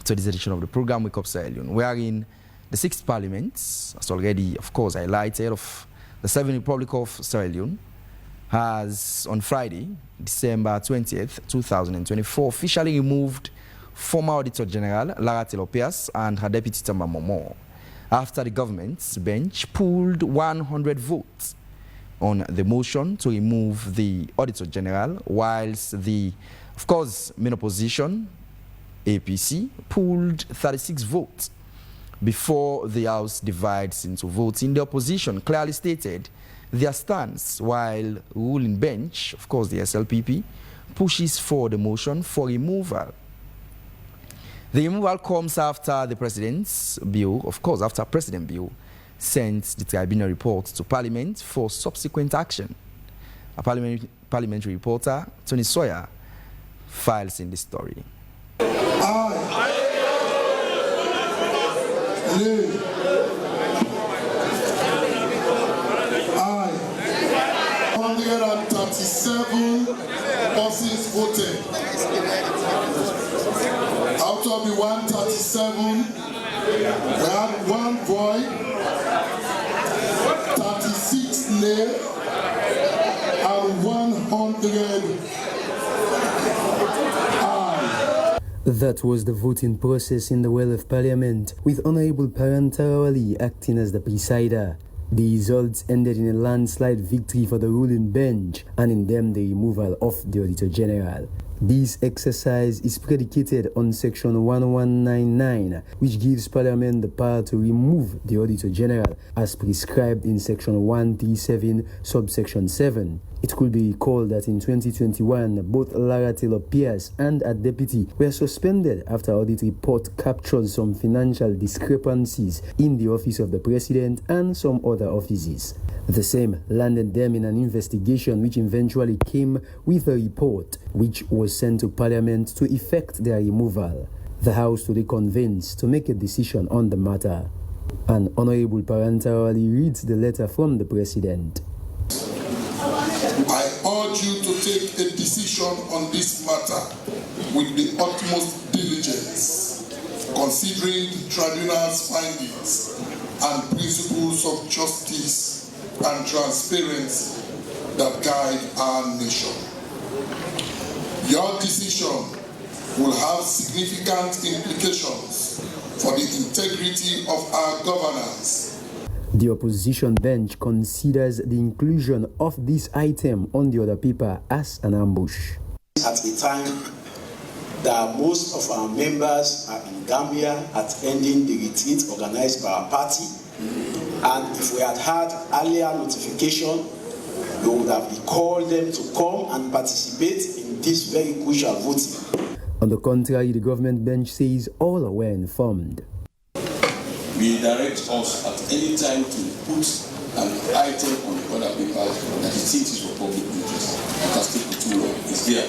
to this edition of the program Wake Up Sierra Leone. We are in the 6th Parliament, as already, of course, highlighted, of the 7th Republic of Sierra Leone, has on Friday, December 20th, 2024, officially removed former Auditor General Lara Telopias and her Deputy Tamba Momo after the government's bench pulled 100 votes on the motion to remove the Auditor General, whilst the, of course, main opposition, APC, pulled 36 votes. Before the House divides into votes, in the opposition clearly stated their stance, while ruling bench, of course the SLPP, pushes for the motion for removal. The removal comes after the President's bill, of course, after President Bill sent the tribunal report to Parliament for subsequent action. A parliamentary reporter, Tony Sawyer, files in this story. Leone, 137 persons voted. Out of the 137, we had 1 void, 36 nay, and 100 aye. That was the voting process in the Well of Parliament, with Honourable Parantarawali acting as the presider. The results ended in a landslide victory for the ruling bench, and in them the removal of the Auditor General. This exercise is predicated on Section 1199, which gives Parliament the power to remove the Auditor General as prescribed in Section 137, subsection 7. It could be recalled that in 2021, both Lara Telopias and her deputy were suspended after audit report captured some financial discrepancies in the office of the President and some other offices. The same landed them in an investigation which eventually came with a report which was sent to Parliament to effect their removal. The House today convenes to make a decision on the matter. And Honourable Parantarawali reads the letter from the President. I urge you to take a decision on this matter with the utmost diligence, considering the tribunal's findings and principles of justice and transparency that guide our nation. Your decision will have significant implications for the integrity of our governance. The opposition bench considers the inclusion of this item on the other paper as an ambush. At a time that most of our members are in Gambia attending the retreat organized by our party, and if we had had earlier notification, we would have recalled them to come and participate in this very crucial voting. On the contrary, the government bench says all were informed. We direct us at any time to put an item on the other papers that it thinks is of public interest. That has taken too long. It's there.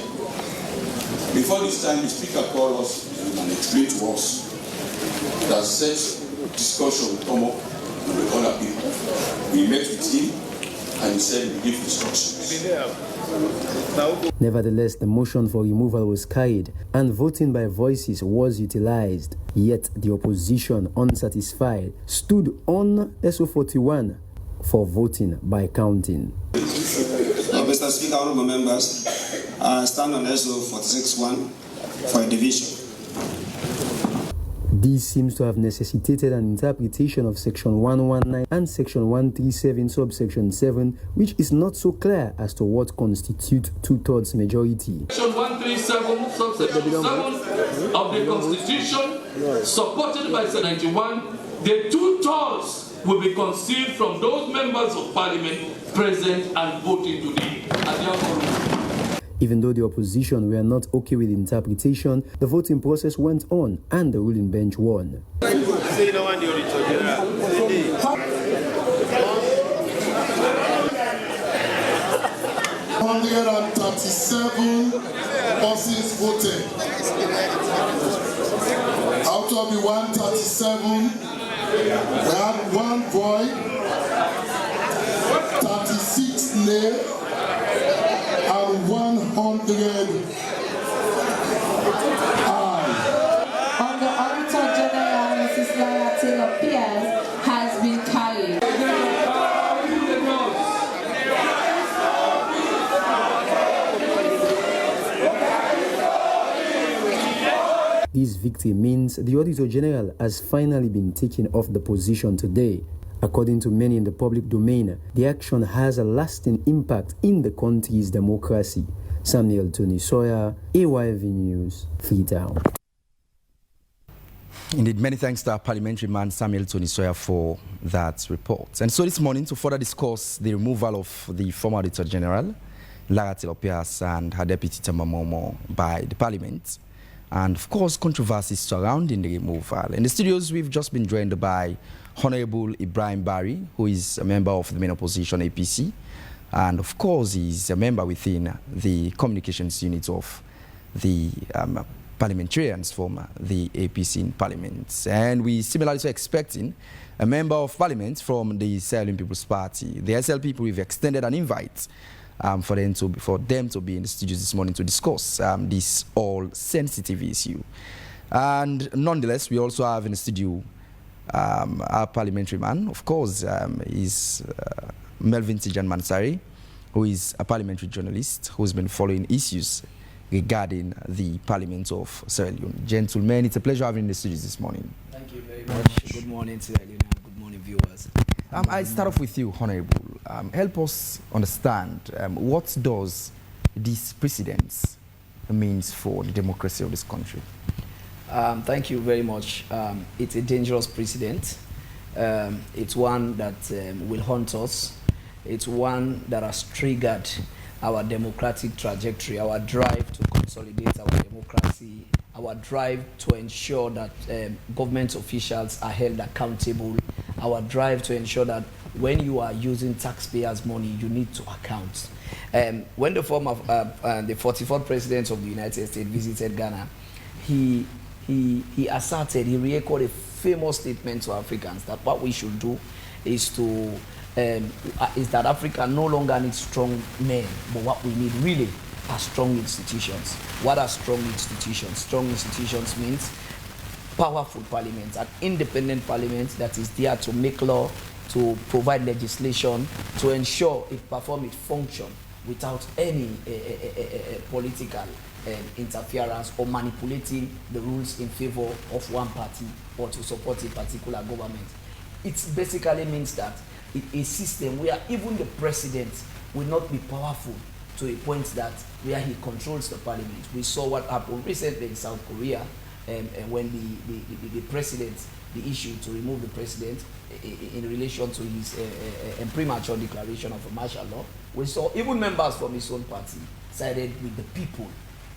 Before this time, the Speaker called us and explained to us that such discussion will come up on the other paper. We met with him and he said we give instructions. Nevertheless, the motion for removal was carried and voting by voices was utilized. Yet the opposition, unsatisfied, stood on SO41 for voting by counting. Mr. Speaker, honorable members, I stand on SO46-1 for a division. This seems to have necessitated an interpretation of Section 119 and Section 137, subsection 7, which is not so clear as to what constitutes two-thirds majority. Section 137, subsection 7 of the Constitution, supported by Section 91, the two-thirds will be concealed from those members of Parliament present and voting today. Even though the opposition were not okay with the interpretation, the voting process went on and the ruling bench won. 137 persons voted. Out of the 137, we had 1 void, 36 nay, and 100 aye. appears has been carried. This victory means the Auditor General has finally been taken off the position today. According to many in the public domain, the action has a lasting impact in the country's democracy. Samuel Tony Sawyer, AYV News, Freetown. Indeed, many thanks to our parliamentary man Samuel Tony Sawyer for that report. And so this morning, to further discuss the removal of the former Auditor General, Lara Telopias, and her deputy Tamamomo by the Parliament, and of course controversies surrounding the removal. In the studios, we've just been joined by Honorable Ibrahim Barry, who is a member of the main opposition APC, and of course he's a member within the communications unit of the parliamentarians from the APC in Parliament. And we similarly are expecting a member of Parliament from the Sierra Leone People's Party. The SL people, we've extended an invite for them to be in the studios this morning to discuss this all sensitive issue. And nonetheless, we also have in the studio our parliamentary man, of course, is Melvin Tijan Mansari, who is a parliamentary journalist who's been following issues regarding the Parliament of Sierra Leone. Gentlemen, it's a pleasure having you in the studios this morning. Thank you very much. Good morning, Sierra Leone, and good morning, viewers. I start off with you, Honorable. Help us understand what does this precedence means for the democracy of this country? Thank you very much. It's a dangerous precedent. It's one that will haunt us. It's one that has triggered our democratic trajectory, our drive to consolidate our democracy, our drive to ensure that government officials are held accountable, our drive to ensure that when you are using taxpayers' money, you need to account. When the former, the 44th president of the United States visited Ghana, he asserted, he re-echoed a famous statement to Africans that what we should do is to is that Africa no longer needs strong men, but what we need really are strong institutions. What are strong institutions? Strong institutions means powerful parliament, an independent parliament that is there to make law, to provide legislation, to ensure it performs its function without any political interference or manipulating the rules in favor of one party or to support a particular government. It basically means that a system where even the president will not be powerful to a point that where he controls the parliament. We saw what happened recently in South Korea, and when the president, the issue to remove the president in relation to his premature declaration of a martial law, we saw even members from his own party sided with the people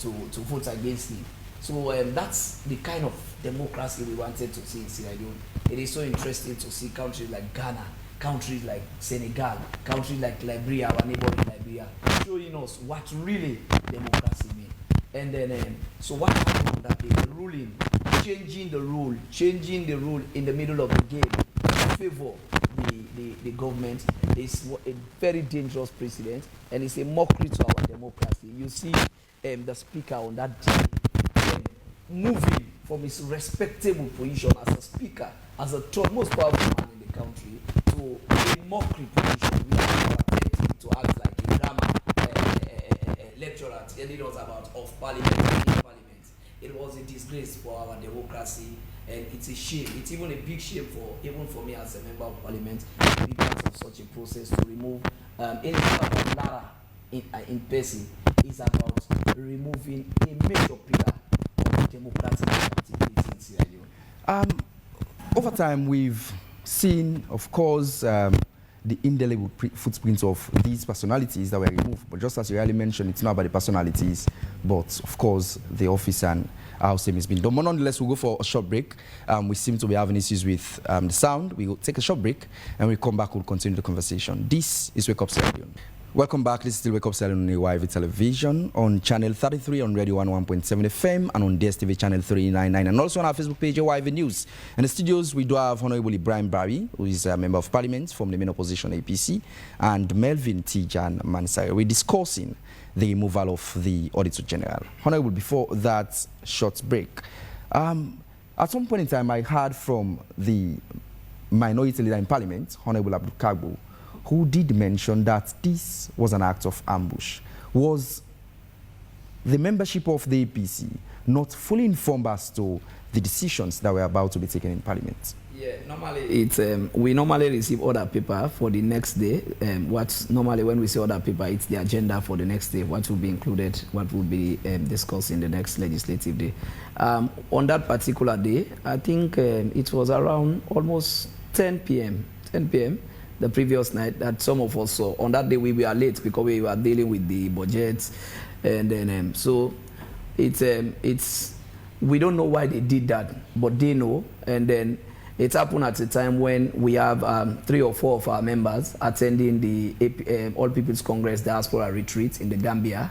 to vote against him. So that's the kind of democracy we wanted to see in Sierra Leone. It is so interesting to see countries like Ghana, countries like Senegal, countries like Liberia, our neighboring Liberia, showing us what really democracy means. And then, so what happened on that day? The ruling, changing the rule in the middle of the game to favor the government is a very dangerous precedent, and it's a mockery to our democracy. You see the speaker on that day moving from his respectable position as a speaker, as a third most powerful man in the country, to a mockery position. We are attempting to act like a drama lecturer telling us about of parliament and in parliament. It was a disgrace for our democracy, and it's a shame. It's even a big shame even for me as a member of parliament to be part of such a process to remove anything about Lara in person is about removing a major pillar of democratic activity in Sierra Leone. Over time, we've seen, of course, the indelible footprints of these personalities that were removed. But just as you earlier mentioned, it's not about the personalities, but of course, the office and how same has been done. But nonetheless, we'll go for a short break. We seem to be having issues with the sound. We'll take a short break, and we'll come back, we'll continue the conversation. This is Wake Up Sierra Leone. Welcome back. This is still Wake Up Sierra Leone on AYV Television, on channel 33, on Radio 101.7 FM, and on DSTV channel 399, and also on our Facebook page, AYV News. In the studios, we do have Honorable Ibrahim Barry, who is a member of Parliament from the main opposition APC, and Melvin Tijan Mansari. We're discussing the removal of the Auditor General. Honorable, before that short break, at some point in time, I heard from the minority leader in parliament, Honorable Abdul Kagbo, who did mention that this was an act of ambush. Was the membership of the APC not fully informed as to the decisions that were about to be taken in parliament? Yeah, normally it's we normally receive order paper for the next day. What's normally when we say order paper, it's the agenda for the next day, what will be included, what will be discussed in the next legislative day. On that particular day, I think it was around almost 10 p.m. the previous night that some of us saw. On that day we were late because we were dealing with the budgets, and then so it's we don't know why they did that, but they know. And then it happened at a time when we have 3 or 4 of our members attending the All People's Congress Diaspora Retreat in the Gambia.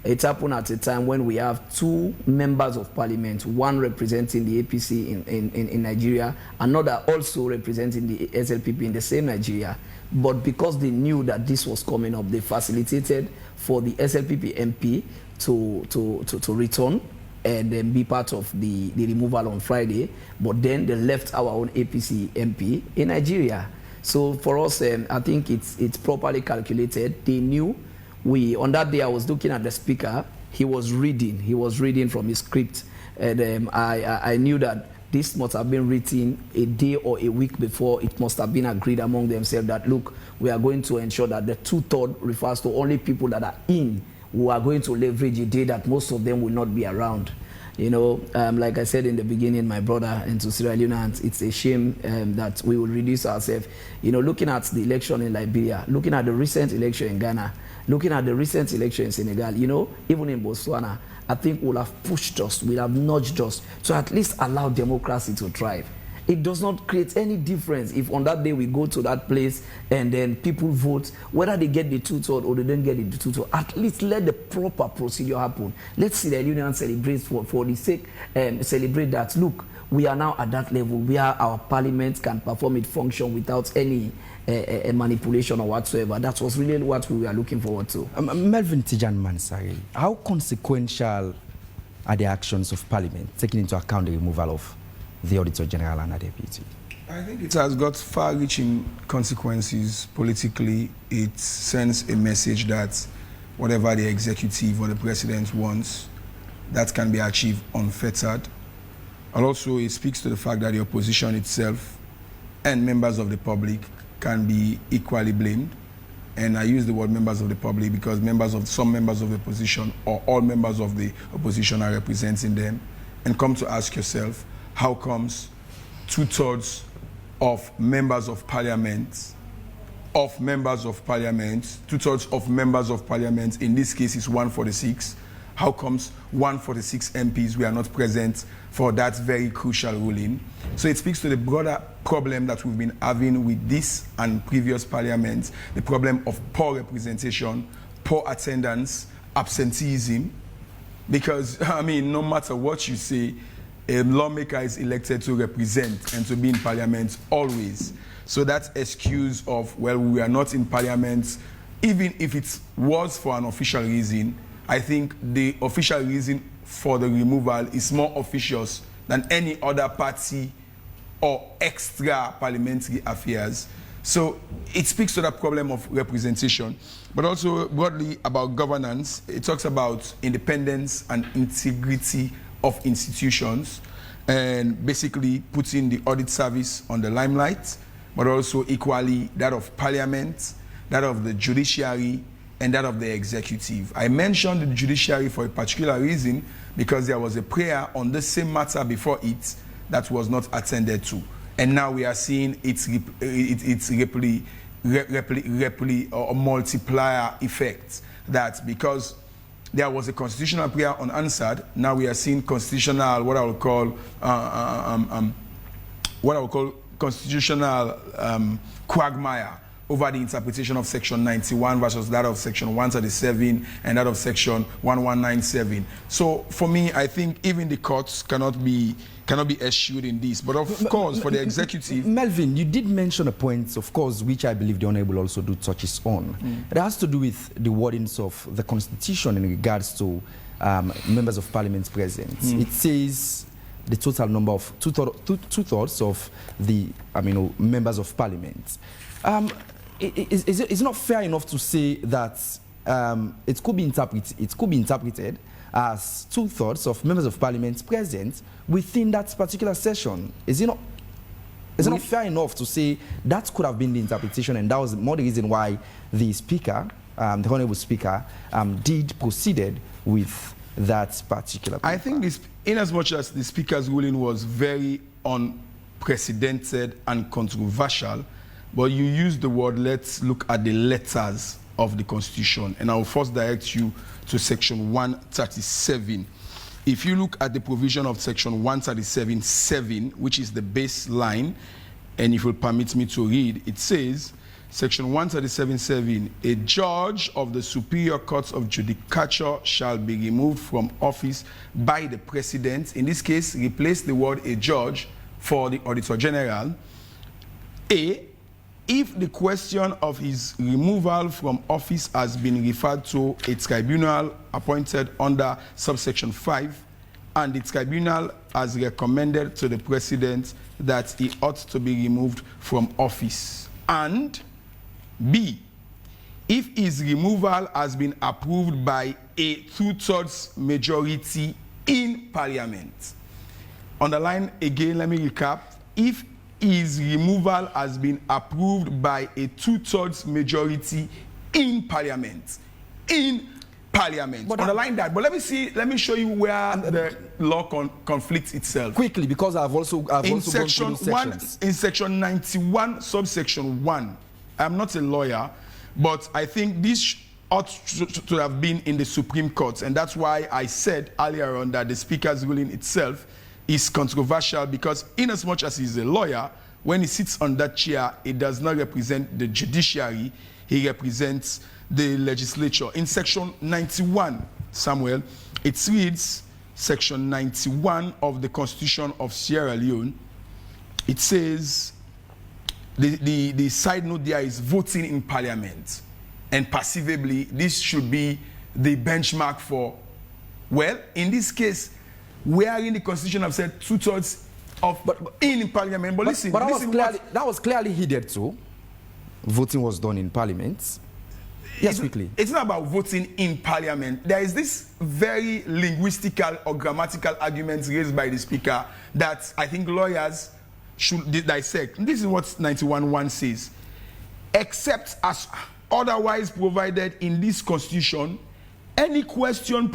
It happened at a time when we have 2 members of parliament, one representing the APC in Nigeria, another also representing the SLPP in the same Nigeria. But because they knew that this was coming up, they facilitated for the SLPP MP to return and then be part of the removal on Friday, but then they left our own APC MP in Nigeria. So for us, I think it's properly calculated. They knew. On that day, I was looking at the speaker. He was reading from his script, and I knew that this must have been written a day or a week before. It must have been agreed among themselves that, look, we are going to ensure that the 2/3 refers to only people that are in, who are going to leverage a day that most of them will not be around. You know, like I said in the beginning, my brother, and to Sierra Leoneans, it's a shame that we will reduce ourselves. You know, looking at the election in Liberia, looking at the recent election in Ghana, looking at the recent election in Senegal, you know, even in Botswana, I think will have pushed us, will have nudged us to at least allow democracy to thrive. It does not create any difference if on that day we go to that place and then people vote, whether they get the 2/3 or they don't get the 2/3. At least let the proper procedure happen. Let's see the union celebrate for the sake, celebrate that. Look, we are now at that level where our parliament can perform its function without any manipulation or whatsoever. That was really what we were looking forward to. Melvin Tijan Mansari, how consequential are the actions of parliament, taking into account the removal of the Auditor General and the Deputy? I think it has got far-reaching consequences politically. It sends a message that whatever the executive or the president wants, that can be achieved unfettered. And also it speaks to the fact that the opposition itself and members of the public can be equally blamed. And I use the word members of the public because some members of the opposition or all members of the opposition are representing them. And come to ask yourself, how comes 2/3 of members of parliament, 2/3 of members of parliament, in this case is 146, how comes 146 MPs were not present for that very crucial ruling? So it speaks to the broader problem that we've been having with this and previous parliaments, the problem of poor representation, poor attendance, absenteeism, because, I mean, no matter what you say, a lawmaker is elected to represent and to be in parliament always. So that excuse of, well, we are not in parliament, even if it was for an official reason, I think the official reason for the removal is more officious than any other party or extra parliamentary affairs. So it speaks to that problem of representation, but also broadly about governance. It talks about independence and integrity of institutions, and basically putting the audit service on the limelight, but also equally that of parliament, that of the judiciary, and that of the executive. I mentioned the judiciary for a particular reason because there was a prayer on the same matter before it that was not attended to. And now we are seeing its or multiplier effect, that because there was a constitutional prayer unanswered, now we are seeing constitutional, what I will call constitutional quagmire over the interpretation of Section 91 versus that of Section 137 and that of Section 1197. So for me, I think even the courts cannot be eschewed in this. But of course, for the executive... Melvin, you did mention a point, of course, which I believe the Honorable also touches on. It has to do with the wordings of the Constitution in regards to members of Parliament present. It says the total number of two-thirds of the members of parliament. Is it not fair enough to say that it could be interpreted as two-thirds of members of parliament present within that particular session? Is it not fair enough to say that could have been the interpretation, and that was more the reason why the speaker, the honorable speaker, did proceeded with that particular paper? I think this, in as much as the speaker's ruling was very unprecedented and controversial, but you used the word, let's look at the letters of the Constitution, and I will first direct you to section 137. If you look at the provision of section 137(7), which is the baseline, and if you'll permit me to read, it says, section 137(7), a judge of the superior courts of judicature shall be removed from office by the president. In this case, replace the word a judge for the Auditor General. A, if the question of his removal from office has been referred to a tribunal appointed under subsection 5, and the tribunal has recommended to the president that he ought to be removed from office. And B, if his removal has been approved by a two-thirds majority in parliament. Underline again, let me recap. If his removal has been approved by a two-thirds majority in parliament. In parliament. But underline that. But let me show you where the law conflicts itself. Quickly, because I've also in gone section through 1, in section 91, subsection 1. I'm not a lawyer, but I think this ought to have been in the Supreme Court, and that's why I said earlier on that the speaker's ruling itself is controversial, because in as much as he's a lawyer, when he sits on that chair, it does not represent the judiciary, he represents the legislature. In section 91, Samuel, it reads, section 91 of the Constitution of Sierra Leone, it says, the side note there is voting in parliament. And perceivably, this should be the benchmark for, well, in this case, where in the Constitution have said two-thirds of in parliament. But listen, that was clearly hidden too. Voting was done in parliament. Yes, quickly. It's not about voting in parliament. There is this very linguistical or grammatical arguments raised by the speaker that I think lawyers should dissect. This is what 91.1 says. Except as otherwise provided in this Constitution, any question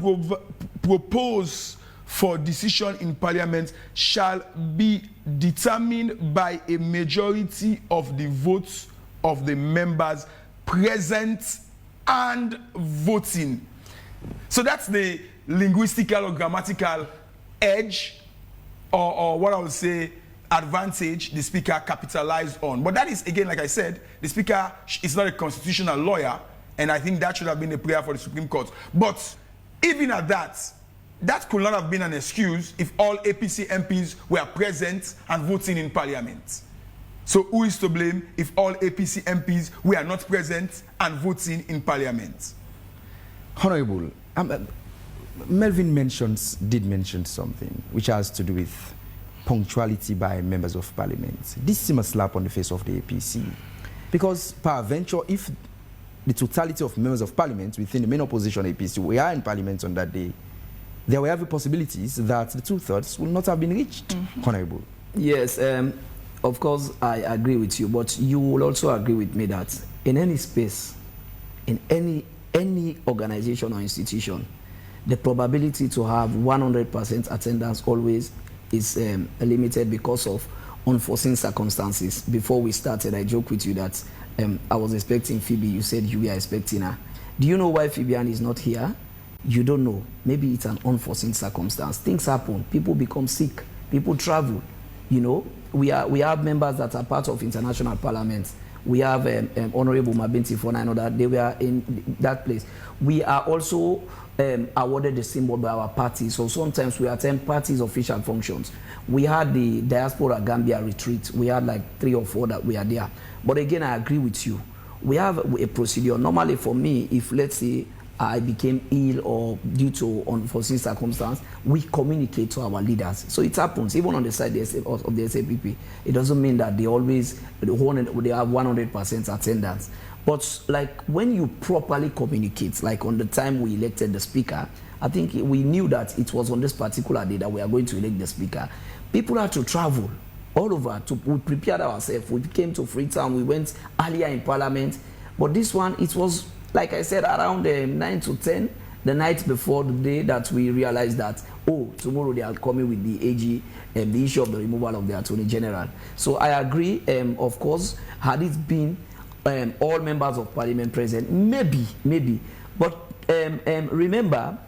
proposed for decision in parliament shall be determined by a majority of the votes of the members present and voting. So that's the linguistical or grammatical edge, or what I would say, advantage the speaker capitalized on. But that is, again, like I said, the speaker is not a constitutional lawyer, and I think that should have been a prayer for the Supreme Court. But even at that could not have been an excuse if all APC MPs were present and voting in parliament. So who is to blame if all APC MPs were not present and voting in parliament? Honorable, Melvin did mention something which has to do with punctuality by members of parliament. This seems a slap on the face of the APC, because peradventure, if the totality of members of parliament within the main opposition APC were in parliament on that day, there were every possibilities that the two-thirds will not have been reached. Honorable. Yes, of course I agree with you, but you will also agree with me that in any space, in any organization or institution, the probability to have 100% attendance always is limited because of unforeseen circumstances. Before we started, I joked with you that I was expecting Phoebe. You said you were expecting her. Do you know why Phoebean is not here? You don't know. Maybe it's an unforeseen circumstance. Things happen. People become sick. People travel. You know, we have members that are part of international parliaments. We have Honorable Mabinti Fona, I know that they were in that place. We are also awarded the symbol by our party. So sometimes we attend parties' official functions. We had the Diaspora Gambia retreat. We had like 3 or 4 that we are there. But again, I agree with you. We have a procedure. Normally for me, if let's say I became ill or due to unforeseen circumstance, we communicate to our leaders. So it happens, even on the side of the SAPP. It doesn't mean that they have 100% attendance. But like when you properly communicate, like on the time we elected the speaker, I think we knew that it was on this particular day that we are going to elect the speaker. People had to travel all over. We prepared ourselves. We came to Freetown. We went earlier in Parliament. But this one, it was, like I said, around 9 to 10, the night before the day that we realized that, oh, tomorrow they are coming with the AG, the issue of the removal of the Attorney General. So I agree, of course, had it been all members of Parliament present, maybe. But remember,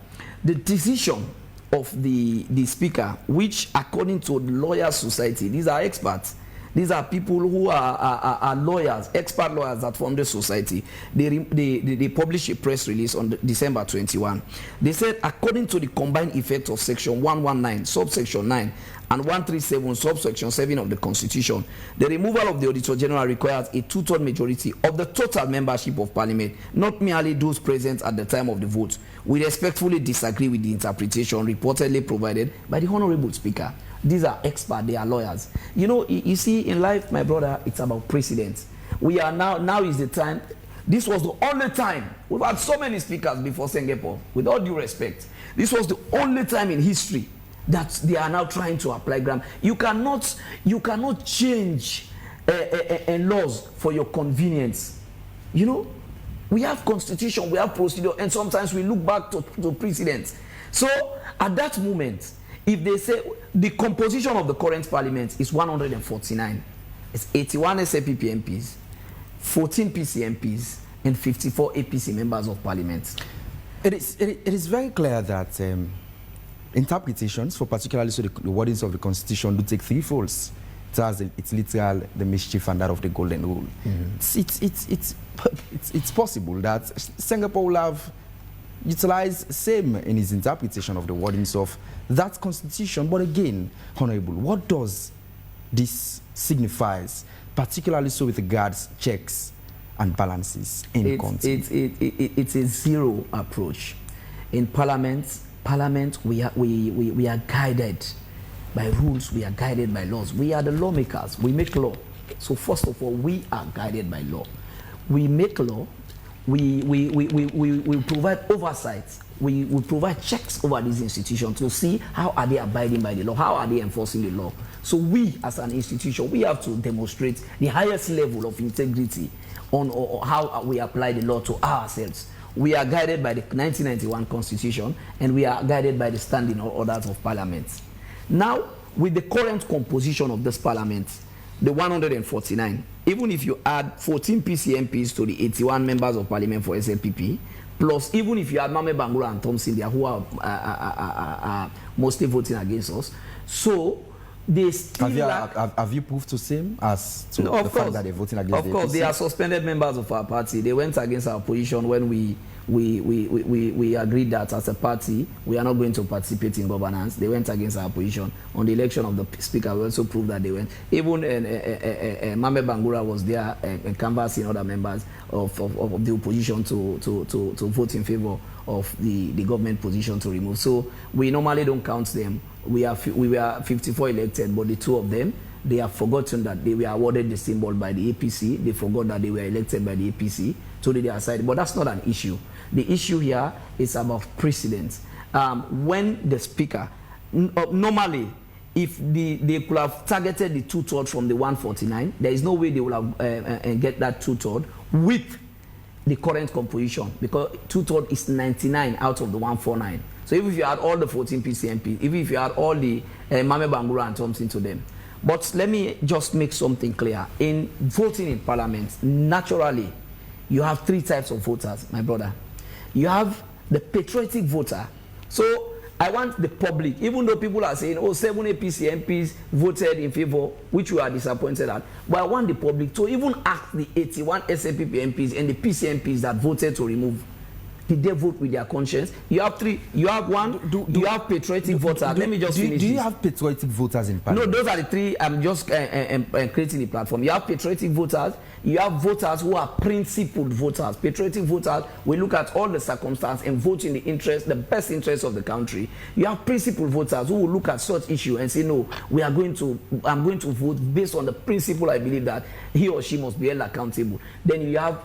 the decision of the speaker, which according to the Lawyers Society, these are experts, these are people who are lawyers, expert lawyers that form the society. They published a press release on December 21. They said, according to the combined effect of section 119, subsection 9, and 137, subsection 7 of the Constitution, the removal of the Auditor General requires a two-thirds majority of the total membership of Parliament, not merely those present at the time of the vote. We respectfully disagree with the interpretation reportedly provided by the Honorable Speaker. These are experts, they are lawyers. You know, you see, in life, my brother, it's about precedents. We are now is the time. This was the only time. We've had so many speakers before Singapore, with all due respect. This was the only time in history that they are now trying to apply grammar. You cannot change laws for your convenience. You know, we have constitution, we have procedure, and sometimes we look back to precedents. So at that moment, if they say the composition of the current parliament is 149, it's 81 SAPP MPs, 14 PC MPs, and 54 APC members of parliament. It is very clear that interpretations, for particularly so the wordings of the Constitution, do take three folds. It has its literal, the mischief, and that of the golden rule. It's possible that Singapore will have utilized same in his interpretation of the wordings of that Constitution. But again, Honorable, what does this signifies, particularly so with regards checks and balances in country? It's a zero approach. In Parliament, we are guided by rules, we are guided by laws. We are the lawmakers, we make law. So first of all, we are guided by law. We make law, we provide oversight, we provide checks over these institutions to see how are they abiding by the law, how are they enforcing the law. So we, as an institution, we have to demonstrate the highest level of integrity on how we apply the law to ourselves. We are guided by the 1991 Constitution, and we are guided by the standing orders of Parliament. Now, with the current composition of this Parliament, the 149, even if you add 14 PC MPs to the 81 members of Parliament for SLPP, plus even if you add Mame Bangura and Thompson there, who are mostly voting against us, so they still have you proved to same as to no, the fact that they're voting against the APC? Of course, they are suspended members of our party. They went against our position when we agreed that as a party we are not going to participate in governance. They went against our position on the election of the speaker. We also proved that they went. Even Mame Bangura was there canvassing other members of the opposition to vote in favor of the government position to remove. So we normally don't count them. We were 54 elected, but the two of them, they have forgotten that they were awarded the symbol by the APC. They forgot that they were elected by the APC, so they decided. But that's not an issue. The issue here is about precedence. When the speaker, normally, if they could have targeted the two-thirds from the 149, there is no way they will have get that two-thirds with the current composition, because two-thirds is 99 out of the 149. So even if you add all the 14 PCMP, even if you add all the Mame Bangura and Thompson to them. But let me just make something clear. In voting in Parliament, naturally, you have three types of voters, my brother. You have the patriotic voter. So I want the public, even though people are saying, oh, 7 APC MPs voted in favor, which we are disappointed at, but I want the public to even ask the 81 SAPP MPs and the PC MPs that voted to remove Did they vote with their conscience? You have three. You have one. You have patriotic voters. Let me just finish. Do you have patriotic voters in Parliament? No, those are the three. I'm just creating the platform. You have patriotic voters. You have voters who are principled voters. Patriotic voters will look at all the circumstances and vote in the best interest of the country. You have principled voters who will look at such issue and say, no, I'm going to vote based on the principle I believe that he or she must be held accountable. Then you have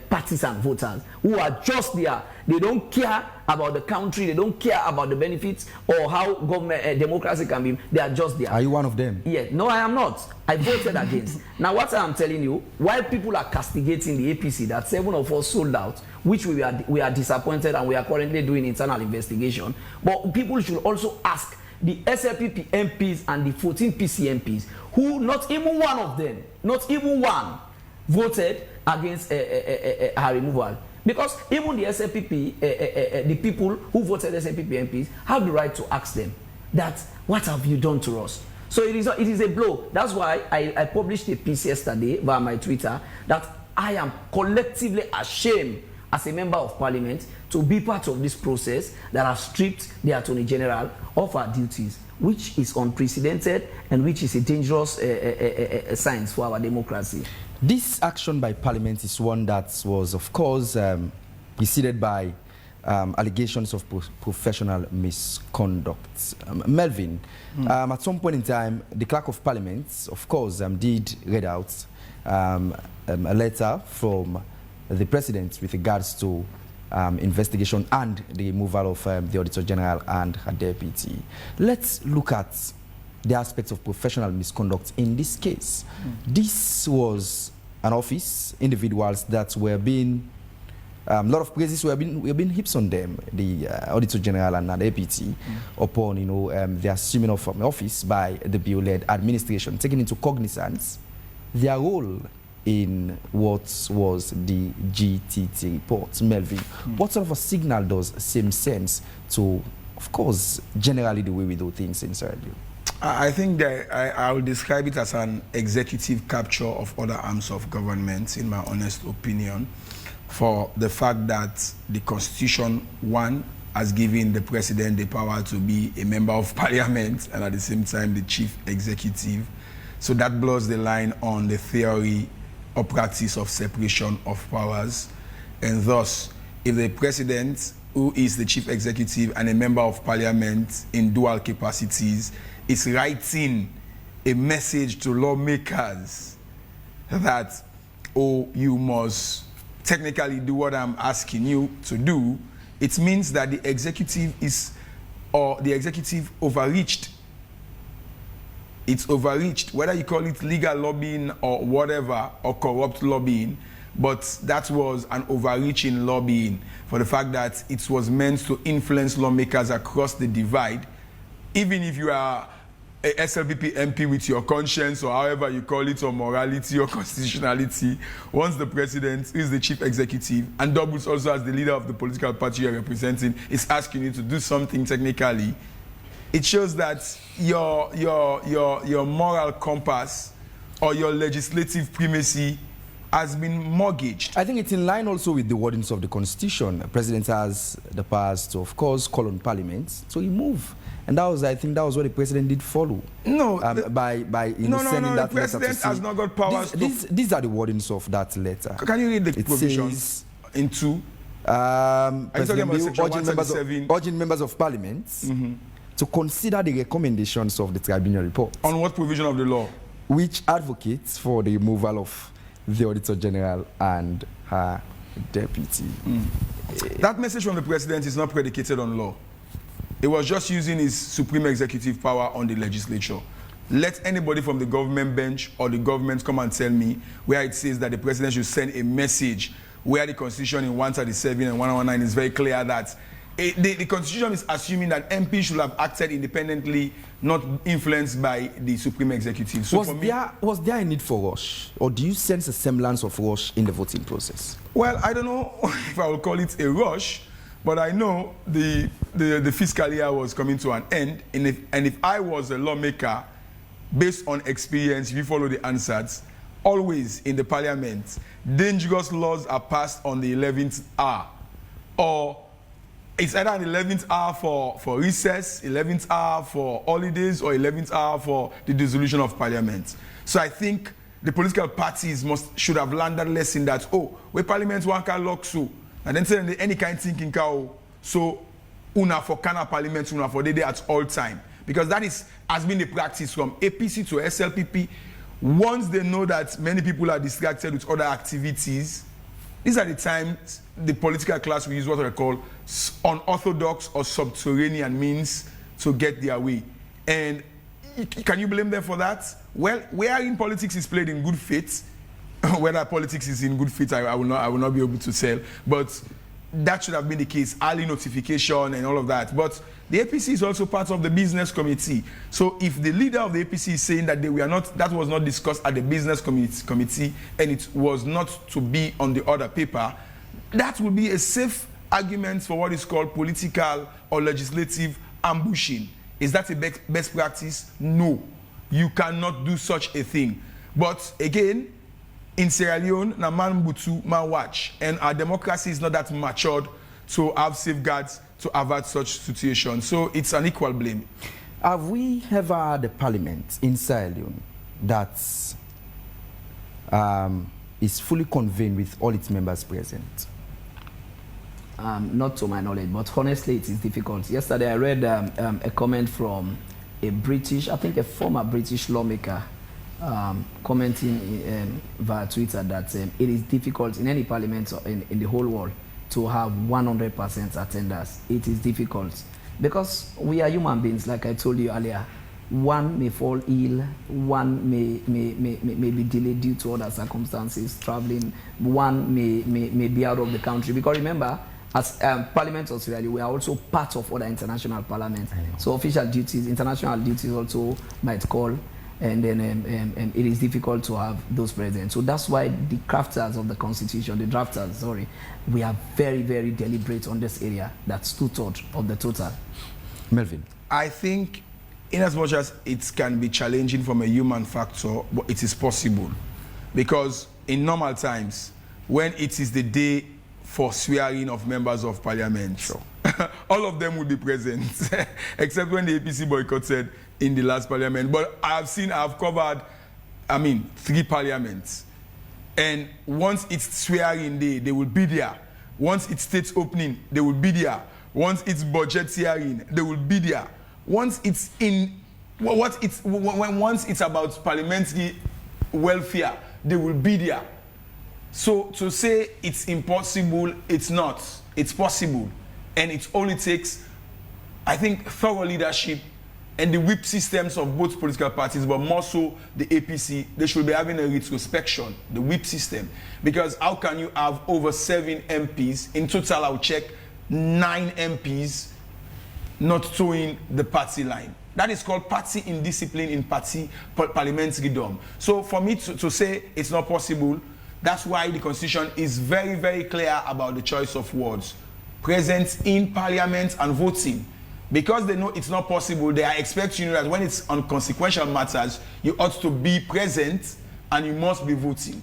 partisan voters who are just there. They don't care about the country. They don't care about the benefits or how government democracy can be. They are just there. Are you one of them? Yeah. No, I am not. I voted against. Now, what I am telling you, while people are castigating the APC that 7 of us sold out, which we are disappointed and we are currently doing internal investigation, but people should also ask the SLPP MPs and the 14 PC MPs who not even one of them, not even one, voted against her removal. Because even the SLPP, the people who voted SLPP MPs have the right to ask them that, what have you done to us? So it is a blow. That's why I published a piece yesterday via my Twitter that I am collectively ashamed as a member of parliament to be part of this process that has stripped the Attorney General of her duties, which is unprecedented and which is a dangerous sign for our democracy. This action by Parliament is one that was, of course, preceded by allegations of professional misconduct. Melvin, at some point in time, the Clerk of Parliament, of course, did read out a letter from the President with regards to investigation and the removal of the Auditor General and her deputy. Let's look at the aspects of professional misconduct in this case. This was an office, individuals that were being, a lot of praises were being heaped on them, the Auditor General and the APC, upon the assuming of office by the Bio-led administration, taking into cognizance their role in what was the GTT report. Melvin, what sort of a signal does same sense to, of course, generally the way we do things in Sierra Leone? I think that I will describe it as an executive capture of other arms of government, in my honest opinion, for the fact that the Constitution, one, has given the President the power to be a member of Parliament and at the same time the Chief Executive. So that blurs the line on the theory or practice of separation of powers. And thus, if the President, who is the Chief Executive and a member of Parliament in dual capacities, is writing a message to lawmakers that, oh, you must technically do what I'm asking you to do, it means that the executive overreached. It's overreached, whether you call it legal lobbying or whatever, or corrupt lobbying, but that was an overreaching lobbying for the fact that it was meant to influence lawmakers across the divide. Even if you are a SLPP MP with your conscience or however you call it, or morality or constitutionality, once the President, who is the Chief Executive and doubles also as the leader of the political party you're representing, is asking you to do something technically, it shows that your moral compass or your legislative primacy has been mortgaged. I think it's in line also with the wordings of the Constitution. The President has the powers to, of course, call on Parliament to remove. And that was, I think, that was what the President did follow. No, by sending that the President letter has not got powers. These are the wordings of that letter. Can you read the provisions in 2? Urging members of Parliament to consider the recommendations of the tribunal report. On what provision of the law? Which advocates for the removal of the Auditor General and her deputy. That message from the President is not predicated on law. It was just using his supreme executive power on the legislature. Let anybody from the government bench or the government come and tell me where it says that the President should send a message where the Constitution in 137 and 119 is very clear that the Constitution is assuming that MP should have acted independently, not influenced by the supreme executive. So was there a need for rush, or do you sense a semblance of rush in the voting process? Well, I don't know if I will call it a rush, but I know the fiscal year was coming to an end, and if I was a lawmaker, based on experience, if you follow the answers, always in the Parliament, dangerous laws are passed on the 11th hour. or it's either an 11th hour for recess, 11th hour for holidays, or 11th hour for the dissolution of parliament. So I think the political parties should have learned that lesson that, oh, we parliament one can lock so, and then say any kind of thinking cow, so una for Kana parliament, una for day at all time. Because that has been the practice from APC to SLPP. Once they know that many people are distracted with other activities, these are the times the political class will use what I call unorthodox or subterranean means to get their way. And can you blame them for that? Well, where in politics is played in good faith, whether politics is in good faith, I will not be able to tell. But that should have been the case, early notification and all of that. But the APC is also part of the business committee. So if the leader of the APC is saying that that was not discussed at the business committee and it was not to be on the other paper, that would be a safe argument for what is called political or legislative ambushing. Is that a best practice? No. You cannot do such a thing. But again, in Sierra Leone, na man butu man watch, and our democracy is not that matured to have safeguards to avert such situations. So it's an equal blame. Have we ever had a parliament in Sierra Leone that is fully convened with all its members present? Not to my knowledge, but honestly, it is difficult. Yesterday, I read a comment from a a former British lawmaker, commenting via Twitter that it is difficult in any parliament in the whole world to have 100% attendance. It is difficult because we are human beings, like I told you earlier. One may fall ill, one may be delayed due to other circumstances, traveling, one may be out of the country. Because remember, as Parliament of Sierra Leone, we are also part of other international parliaments. So official duties, international duties also might call, and then it is difficult to have those present. So that's why the crafters of the constitution, the drafters, sorry, we are very, very deliberate on this area. That's 2/3 of the total. Melvin? I think in as much as it can be challenging from a human factor, but it is possible. Because in normal times, when it is the day for swearing of members of parliament, sure, all of them will be present, except when the APC boycotted in the last parliament. But I've covered, 3 parliaments. And once it's swearing day, they will be there. Once it's state opening, they will be there. Once it's budget hearing, they will be there. Once it's once it's about parliamentary welfare, they will be there. So to say it's impossible, it's not. It's possible. And it only takes, I think, thorough leadership and the whip systems of both political parties, but more so the APC. They should be having a retrospection, the whip system. Because how can you have over 7 MPs? In total, I'll check 9 MPs not towing the party line. That is called party indiscipline in party parliamentary dom. So for me to say it's not possible, that's why the Constitution is very, very clear about the choice of words. Present in parliament and voting. Because they know it's not possible, they are expecting you that when it's on consequential matters, you ought to be present and you must be voting.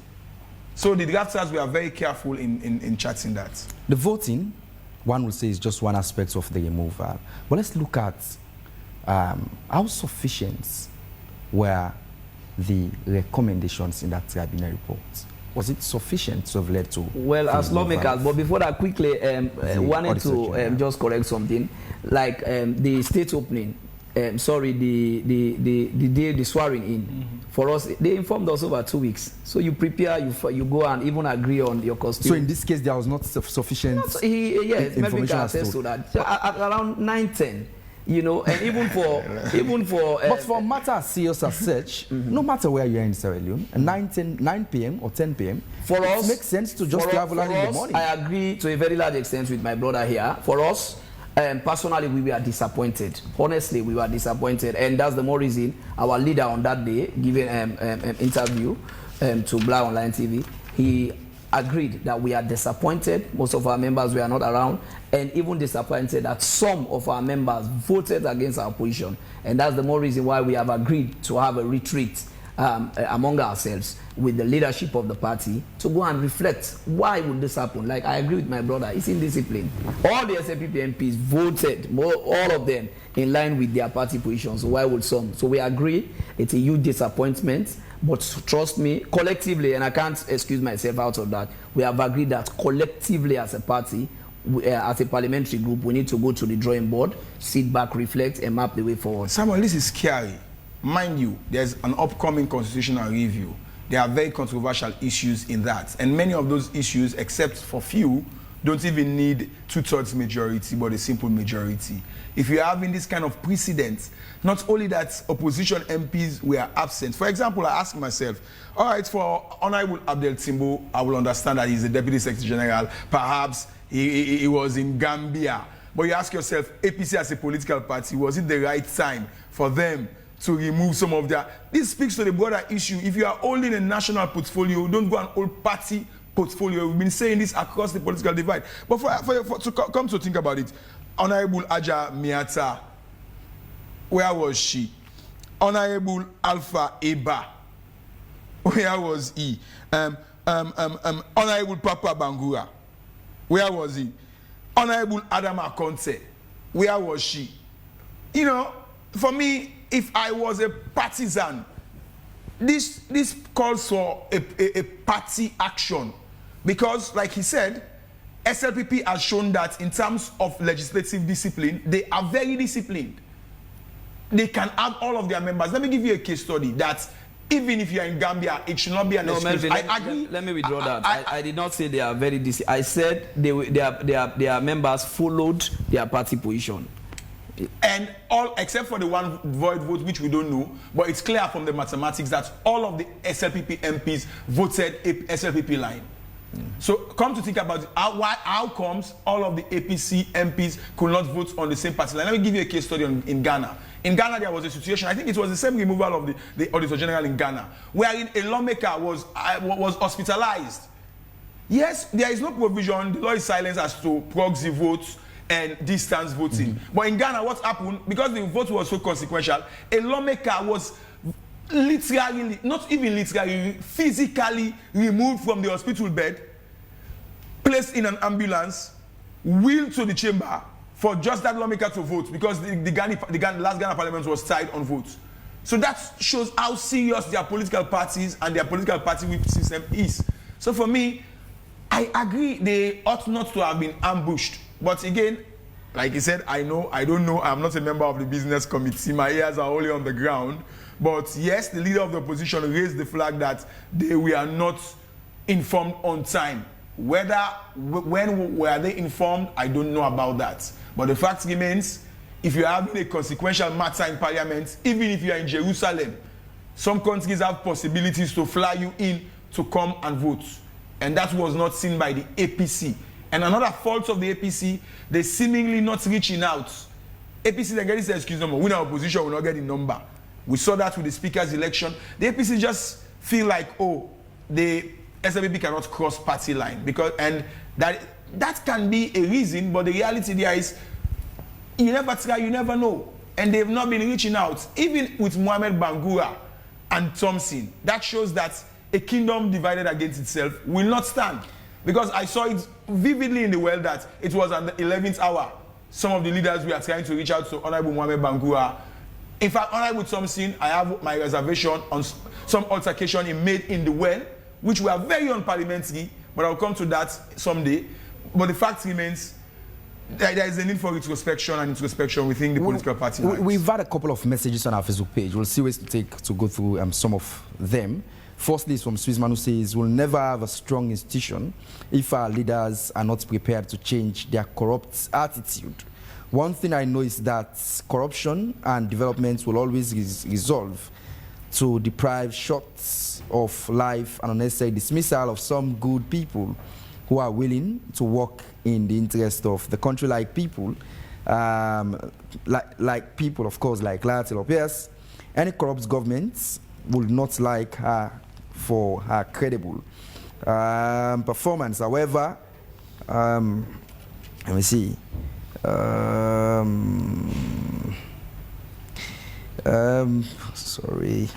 So the drafters were very careful in charting that. The voting, one would say, is just one aspect of the removal. But let's look at how sufficient were the recommendations in that tribunal report. Was it sufficient to have led to? Well, as lawmakers, but before that, quickly, wanted to just correct something. Like the state opening, the day the swearing in, for us, they informed us over 2 weeks. So you prepare, you go and even agree on your costume. So in this case, there was not sufficient information can attest to that. So at around 9-10. You know, and even for but for matters serious as such, no matter where you are in Sierra Leone, 9 p.m. or 10 p.m. for us, it makes sense to just travel early in the morning. I agree to a very large extent with my brother here. For us, personally, we were disappointed. Honestly, we were disappointed, and that's the more reason our leader on that day, giving an interview to Blah Online TV, he agreed that we are disappointed. Most of our members were not around, and even disappointed that some of our members voted against our position. And that's the more reason why we have agreed to have a retreat among ourselves with the leadership of the party to go and reflect why would this happen. Like, I agree with my brother, it's indiscipline. All the SLPP MPs voted, all of them, in line with their party positions. So why would some? So we agree it's a huge disappointment, but trust me, collectively, and I can't excuse myself out of that, we have agreed that collectively as a party, as a parliamentary group, we need to go to the drawing board, sit back, reflect, and map the way forward. Samuel, this is scary. Mind you, there's an upcoming constitutional review. There are very controversial issues in that. And many of those issues, except for few, don't even need 2/3 majority, but a simple majority. If you're having this kind of precedent, not only that opposition MPs were absent. For example, I ask myself, all right, for Honorable Abdel Timbo, I will understand that he's the Deputy Secretary General. Perhaps he was in Gambia. But you ask yourself, APC as a political party, was it the right time for them to remove some of their... This speaks to the broader issue. If you are holding a national portfolio, don't go and hold party portfolio. We've been saying this across the political divide. But to come to think about it, Honorable Aja Miata, where was she? Honorable Alpha Eba, where was he? Honorable Papa Bangura, where was he? Honorable Adama Conte, where was she? You know, for me, if I was a partisan, this calls for a party action. Because, like he said, SLPP has shown that in terms of legislative discipline, they are very disciplined. They can have all of their members. Let me give you a case study that even if you are in Gambia, it should not be an excuse. Melvin, I agree. Let me withdraw that. I did not say they are very disciplined. I said their members followed their party position. And all except for the one void vote, which we don't know, but it's clear from the mathematics that all of the SLPP MPs voted SLPP line. So come to think about it, how comes all of the APC MPs could not vote on the same party line? Let me give you a case study in Ghana. In Ghana, there was a situation, I think it was the same removal of the Auditor General in Ghana, wherein a lawmaker was hospitalized. Yes, there is no provision, the law is silent as to proxy votes and distance voting. But in Ghana, what happened, because the vote was so consequential, a lawmaker was literally, not even literally, physically removed from the hospital bed, placed in an ambulance, wheeled to the chamber for just that lawmaker to vote, because the last Ghana parliament was tied on votes. So that shows how serious their political parties and their political party whip system is. So for me, I agree they ought not to have been ambushed. But again, like he said, I don't know, I'm not a member of the business committee, my ears are only on the ground. But yes, the leader of the opposition raised the flag that they were not informed on time. When were they informed, I don't know about that. But the fact remains, if you're having a consequential matter in parliament, even if you are in Jerusalem, some countries have possibilities to fly you in to come and vote. And that was not seen by the APC. And another fault of the APC, they seemingly not reaching out. APC, they get this excuse number. We in our opposition will not get the number. We saw that with the speaker's election. The APC just feel like, oh, the SLPP cannot cross party line. And that can be a reason, but the reality there is, you never try, you never know. And they've not been reaching out. Even with Mohamed Bangura and Thompson, that shows that a kingdom divided against itself will not stand. Because I saw it vividly in the world that it was at the 11th hour. Some of the leaders were trying to reach out to Honorable Mohamed Bangura. In fact, Honorable Thompson, I have my reservation on some altercation he made in the well, which were very unparliamentary, but I'll come to that someday. But the fact remains, there is a need for retrospection and introspection within the political party lines. We've had a couple of messages on our Facebook page. We'll see ways to go through some of them. Firstly, is from Swissman, who says, we'll never have a strong institution if our leaders are not prepared to change their corrupt attitude. One thing I know is that corruption and development will always resolve to deprive shots of life and unnecessary dismissal of some good people who are willing to work in the interest of the country, like people, people, of course, like Lara Taylor-Pierce. Any corrupt government would not like her for her credible performance. However, let me see. Sorry.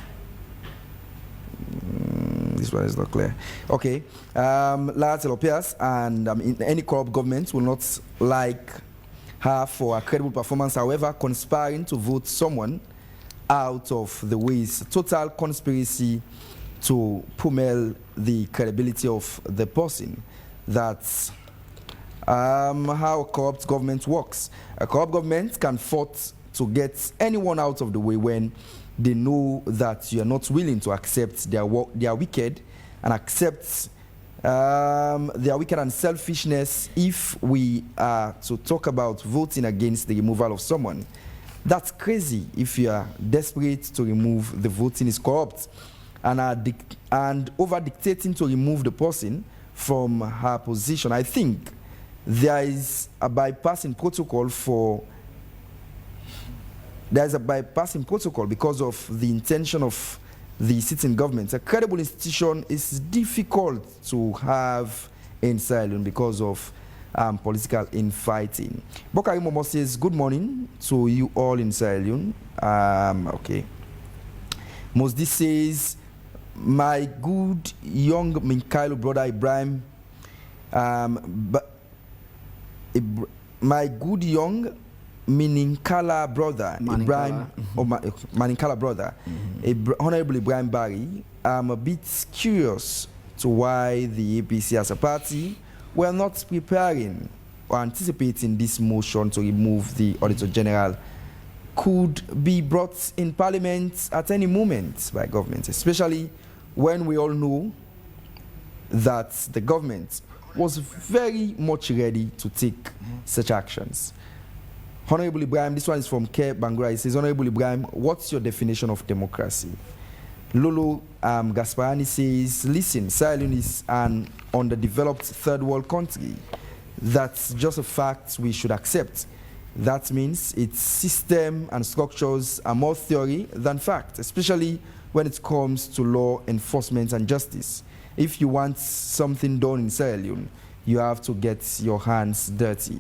This one is not clear. Okay. Lateral appears, and any corrupt government will not like her for a credible performance. However, conspiring to vote someone out of the way is total conspiracy to pummel the credibility of the person. That's how a corrupt government works. A corrupt government can fight to get anyone out of the way when they know that you are not willing to accept their wicked and accept their wicked and selfishness. If we are to talk about voting against the removal of someone, that's crazy. If you are desperate to remove, the voting is corrupt, and over dictating to remove the person from her position. I think there is a bypassing protocol because of the intention of the sitting government. A credible institution is difficult to have in Sierra Leone because of political infighting. Bokari Momo says, good morning to you all in Sierra Leone. Okay. Mosdi says, my good young Minkailo brother Ibrahim, my good young Maninkala brother Ibrahim, Maninkala brother, Honorable Ibrahim Barry, I'm a bit curious to why the APC as a party were not preparing or anticipating this motion to remove the Auditor General could be brought in Parliament at any moment by government, especially when we all know that the government was very much ready to take such actions. Honorable Ibrahim, this one is from Ke Bangura. He says, Honorable Ibrahim, what's your definition of democracy? Lolo Gasparani says, listen, Sierra Leone is an underdeveloped third world country. That's just a fact we should accept. That means its system and structures are more theory than fact, especially when it comes to law enforcement and justice. If you want something done in Sierra Leone, you have to get your hands dirty.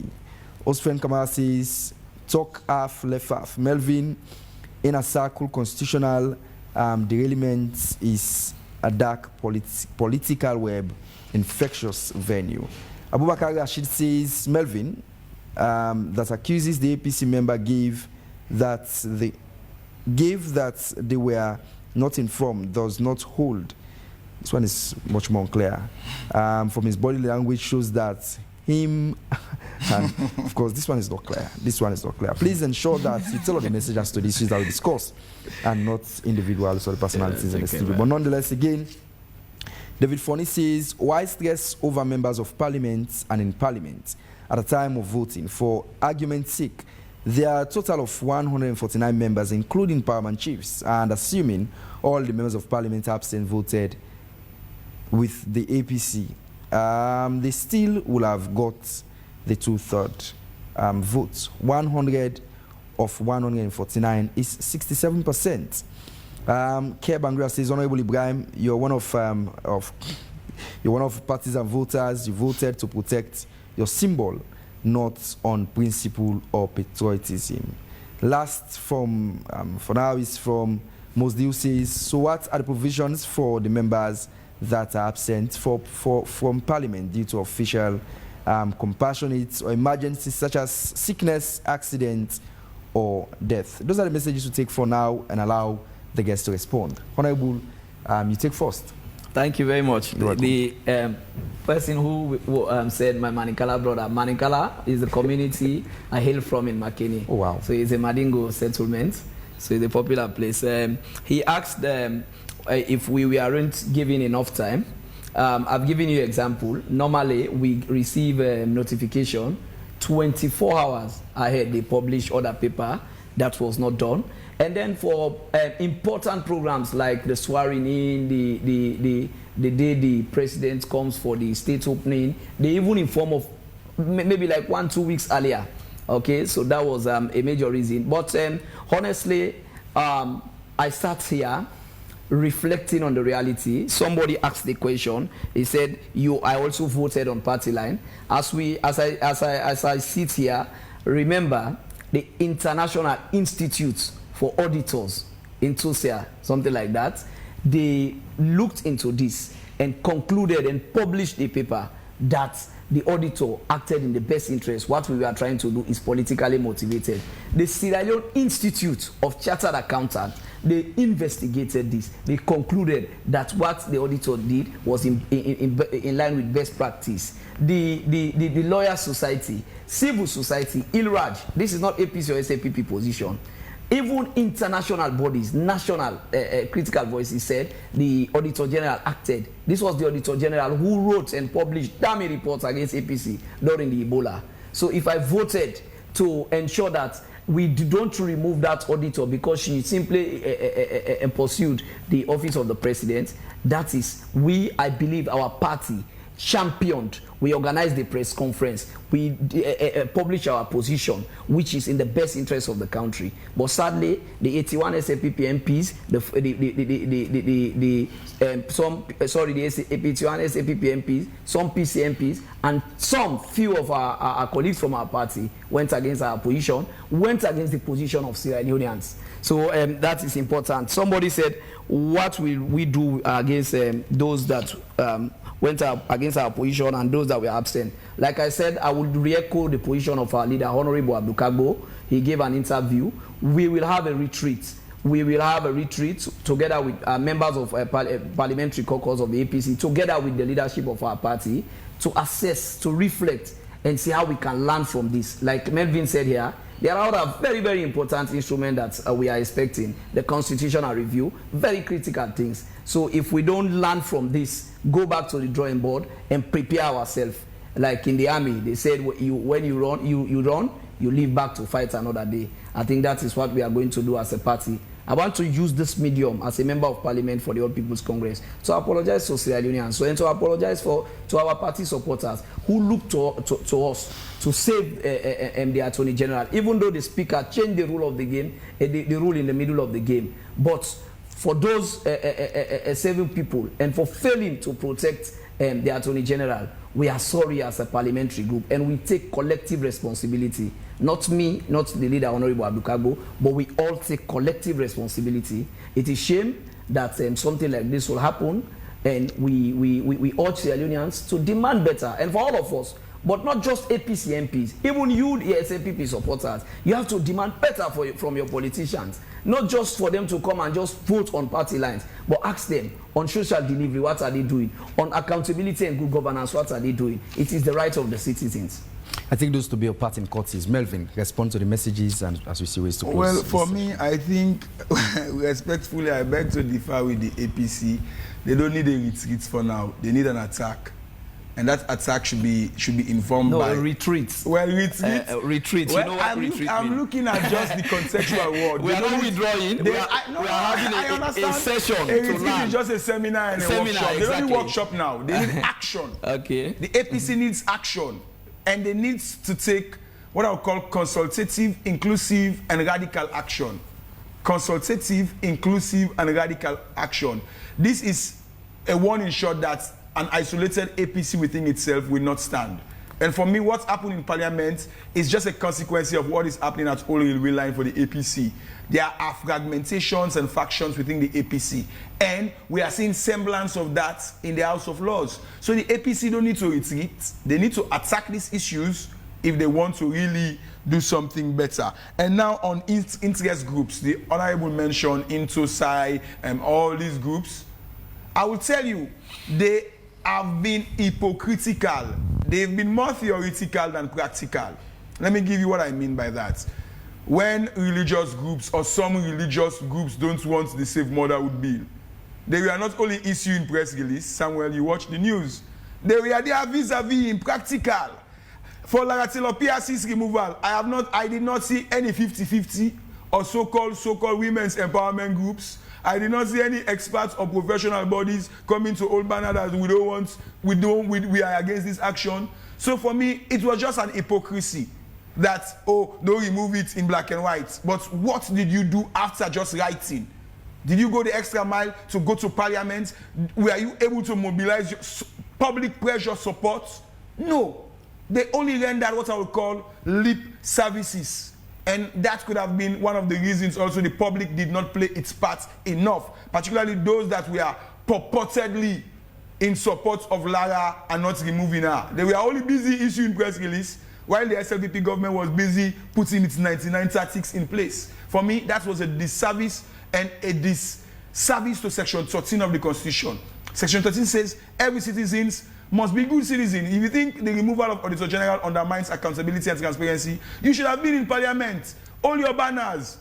Osfren Kamara says, talk half, left half. Melvin, in a circle, constitutional derailment is a dark political web, infectious venue. Abubakar Rashid says, Melvin, that accuses the APC member gave that they were not informed does not hold. This one is much more clear. From his body language shows that him, and of course this one is not clear. This one is not clear. Please ensure that you tell all the messages to the issues that we discuss and not individuals or the personalities in the studio. But nonetheless, again, David Fonny says, why stress over members of parliament and in parliament at a time of voting? For argument's sake, there are a total of 149 members, including paramount chiefs, and assuming all the members of parliament absent voted with the APC, they still will have got the 2/3 votes. 100 of 149 is 67%. Ke Bangra says, Honorable Ibrahim, you're one of partisan voters. You voted to protect your symbol, not on principle or patriotism. Last from for now is from Mosdiu says, so what are the provisions for the members that are absent from Parliament due to official compassionate or emergencies such as sickness, accident, or death? Those are the messages to take for now and allow the guests to respond. Honorable, you take first. Thank you very much. The person who said my Maninkala brother, Maninkala is the community I hail from in Makeni. Oh, wow. So it's a Madingo settlement. So it's a popular place. He asked if we weren't given enough time. I've given you an example. Normally, we receive a notification 24 hours ahead. They publish other paper. That was not done. And then for important programs like the swearing in, the day the president comes for the state opening, they even inform of maybe like 1-2 weeks earlier. Okay, so that was a major reason. But honestly, I sat here reflecting on the reality. Somebody asked the question. He said, I also voted on party line. As I sit here, remember the International Institute for Auditors in Tusia, something like that. they looked into this and concluded and published a paper that the auditor acted in the best interest. What we were trying to do is politically motivated. The Sierra Leone Institute of Chartered Accountants, they investigated this. They concluded that what the auditor did was in line with best practice. The Lawyer Society, Civil Society, ILRAJ, this is not APC or SAPP position. Even international bodies, national critical voices said the Auditor General acted. This was the Auditor General who wrote and published damning reports against APC during the Ebola. So if I voted to ensure that we don't remove that auditor because she simply pursued the office of the president, that is, I believe our party championed. We organized the press conference. We published our position, which is in the best interest of the country. But sadly, the 81 SAPP MPs, the 81 SAPP MPs, some PC MPs, and some few of our colleagues from our party went against our position, went against the position of Sierra Leoneans. So that is important. Somebody said, what will we do against those that went against our position and those that were absent? Like I said, I would re-echo the position of our leader, Honorable Abdul Kagbo. He gave an interview. We will have a retreat. We will have a retreat together with members of parliamentary caucus of the APC, together with the leadership of our party, to assess, to reflect, and see how we can learn from this. Like Melvin said here, there are other very, very important instruments that we are expecting. The constitutional review, very critical things. So if we don't learn from this, go back to the drawing board and prepare ourselves. Like in the army, they said when you run, you leave back to fight another day. I think that is what we are going to do as a party. I want to use this medium as a member of parliament for the All People's Congress to apologize to Sierra Leoneans, and to apologize to our party supporters who look to us to save the Attorney General, even though the Speaker changed the rule of the game, the rule in the middle of the game. But for those saving people and for failing to protect the Attorney General, we are sorry as a parliamentary group, and we take collective responsibility. Not me, not the leader, Honorable Abdul Kagbo, but we all take collective responsibility. It is shame that something like this will happen, and we urge Sierra Leoneans to demand better, and for all of us, but not just APC MPs, even you, the SAPP supporters, you have to demand better from your politicians. Not just for them to come and just vote on party lines, but ask them on social delivery, what are they doing? On accountability and good governance, what are they doing? It is the right of the citizens. I think those to be a part in courts. Melvin, respond to the messages, and as we see ways to close. Well, for me, I think, respectfully, I beg to differ with the APC. They don't need a retreat for now. They need an attack. And that attack should be informed by... No, retreat. Well, retreat. Retreat. Well, you know what retreat I'm looking at just the contextual word. We are not withdrawing. We are having a session a retreat is just a seminar and a workshop. Exactly. They don't need workshop now. They need action. Okay. The APC needs action. And they need to take what I would call consultative, inclusive, and radical action. Consultative, inclusive, and radical action. This is a warning shot that an isolated APC within itself will not stand. And for me, what's happened in Parliament is just a consequence of what is happening at Old Railway Line for the APC. There are fragmentations and factions within the APC. And we are seeing semblance of that in the House of Lords. So the APC don't need to retreat. They need to attack these issues if they want to really do something better. And now on interest groups, the Honorable mentioned Intosai and all these groups, I will tell you, they have been hypocritical. They've been more theoretical than practical. Let me give you what I mean by that. When religious groups or some religious groups don't want the Safe Motherhood Bill, they were not only issuing press release, Samuel, you watch the news, they were there vis-a-vis impractical. For Laratilopia removal, I did not see any 50-50 or so-called women's empowerment groups. I did not see any experts or professional bodies coming to Old Banner that we are against this action. So for me, it was just an hypocrisy that, oh, don't remove it in black and white. But what did you do after just writing? Did you go the extra mile to go to Parliament? Were you able to mobilize your public pressure support? No. They only rendered what I would call lip services. And that could have been one of the reasons also the public did not play its part enough, particularly those that were purportedly in support of Lara and not removing her. They were only busy issuing press release while the SLPP government was busy putting its 99 tactics in place. For me, that was a disservice and a disservice to Section 13 of the Constitution. Section 13 says every citizen must be good citizen. If you think the removal of Auditor General undermines accountability and transparency, you should have been in Parliament, all your banners,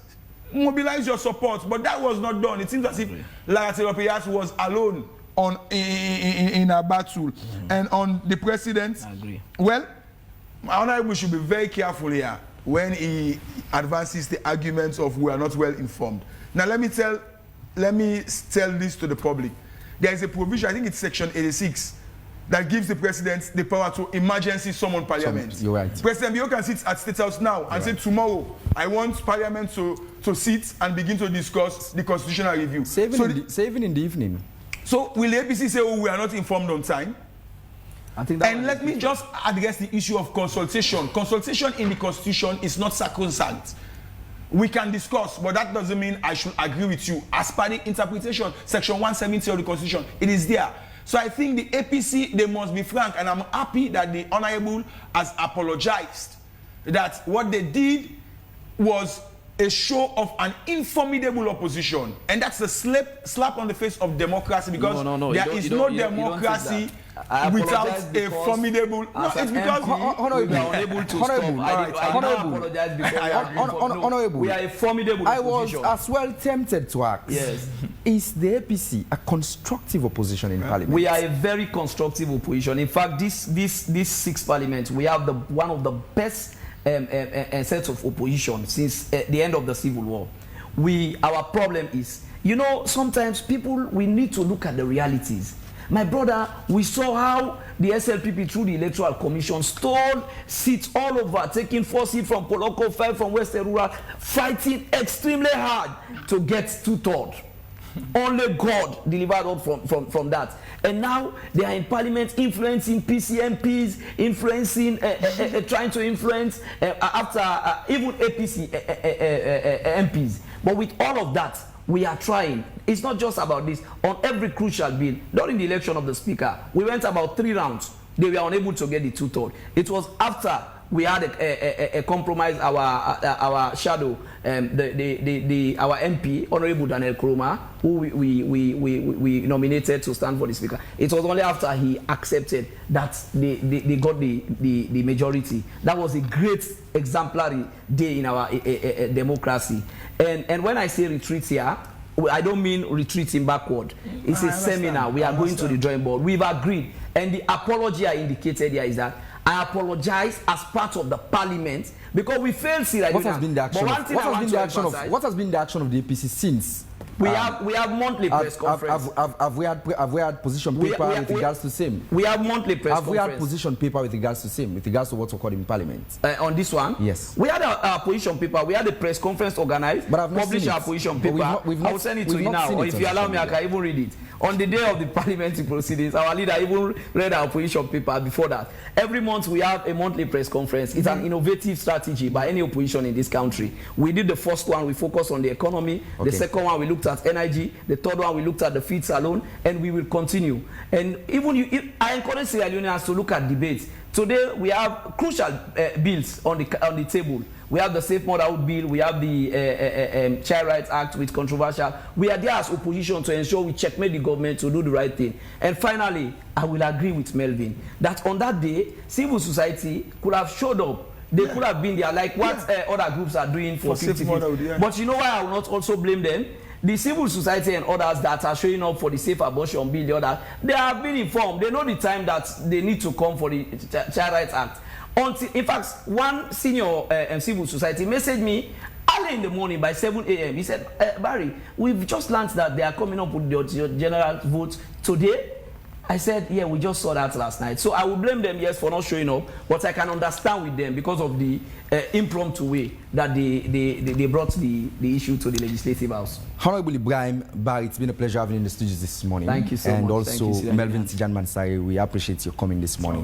mobilize your support, but that was not done. It seems as if Lara Teropeyas was alone in a battle. And on the president, I agree. Well, Honorable should be very careful here when he advances the arguments of we are not well informed. Now let me tell this to the public. There is a provision, I think it's Section 86, that gives the president the power to emergency summon Parliament. You're right. President Bio can sit at State House now and say, tomorrow, I want Parliament to sit and begin to discuss the constitutional review. Saving in the evening. So will the APC say, oh, we are not informed on time? I think that and let me just address the issue of consultation. Consultation in the Constitution is not sacrosanct. We can discuss, but that doesn't mean I should agree with you. As per the interpretation, Section 170 of the Constitution, it is there. So I think the APC, they must be frank, and I'm happy that the Honorable has apologized. That what they did was a show of an informidable opposition. And that's a slap on the face of democracy, because there is no democracy without a formidable... No, it's because... Honorable, unable to stop. Honorable, we are a formidable opposition. I was as well tempted to ask, yes, is the APC a constructive opposition in Parliament? We are a very constructive opposition. In fact, this sixth Parliament, we have one of the best sets of opposition since the end of the Civil War. Our problem is, you know, sometimes we need to look at the realities. My brother, we saw how the SLPP through the Electoral Commission stole seats all over, taking 4 seats from Poloko, 5 from Western Rural, fighting extremely hard to get 2/3. Only God delivered up from that. And now they are in Parliament influencing PCMPs, trying to influence even APC MPs. But with all of that, we are trying. It's not just about this. On every crucial bill, during the election of the Speaker, we went about 3 rounds. They were unable to get the 2/3. It was after we had a compromise, our shadow, our MP, Honorable Daniel Kroma, who we nominated to stand for the Speaker. It was only after he accepted that they got the majority. That was a great exemplary day in our democracy. And when I say retreat here, I don't mean retreating backward. It's a seminar. We are going to the drawing board. We've agreed. And the apology I indicated here is that I apologize as part of the Parliament because we failed Sierra Leone. What has been the action of the APC since? We have monthly press conference. Have we had position paper with regards to same? We have monthly press conference. Have we had position paper with regards to same, with regards to what's occurred in Parliament? On this one? Yes. We had a position paper. We had a press conference organized. But I've not published our position paper. I will send it to you now. Or if you allow me, I can even read it. On the day of the parliamentary proceedings, our leader even read our position paper before that. Every month we have a monthly press conference. It's an innovative strategy by any opposition in this country. We did the first one, we focused on the economy. Okay. The second one, we looked at energy. The third one, we looked at the feed salon, and we will continue. And I encourage Sierra Leoneans to look at debates. Today, we have crucial bills on the table. We have the Safe Motherhood Bill. We have the Child Rights Act, which is controversial. We are there as opposition to ensure we checkmate the government to do the right thing. And finally, I will agree with Melvin that on that day, civil society could have showed up. They could have been there, like what other groups are doing for 50-50. But you know why I will not also blame them? The civil society and others that are showing up for the safe abortion bill, the others, they have been informed. They know the time that they need to come for the Child Rights Act. In fact, one senior civil society messaged me early in the morning by 7 a.m. He said, Barry, we've just learned that they are coming up with the general vote today. I said, yeah, we just saw that last night. So I will blame them, yes, for not showing up, but I can understand with them because of the impromptu way that they brought the issue to the Legislative House. Honorable Ibrahim Barry, it's been a pleasure having you in the studios this morning. Thank you so much. And also Melvin Tijan Mansari, we appreciate your coming this morning.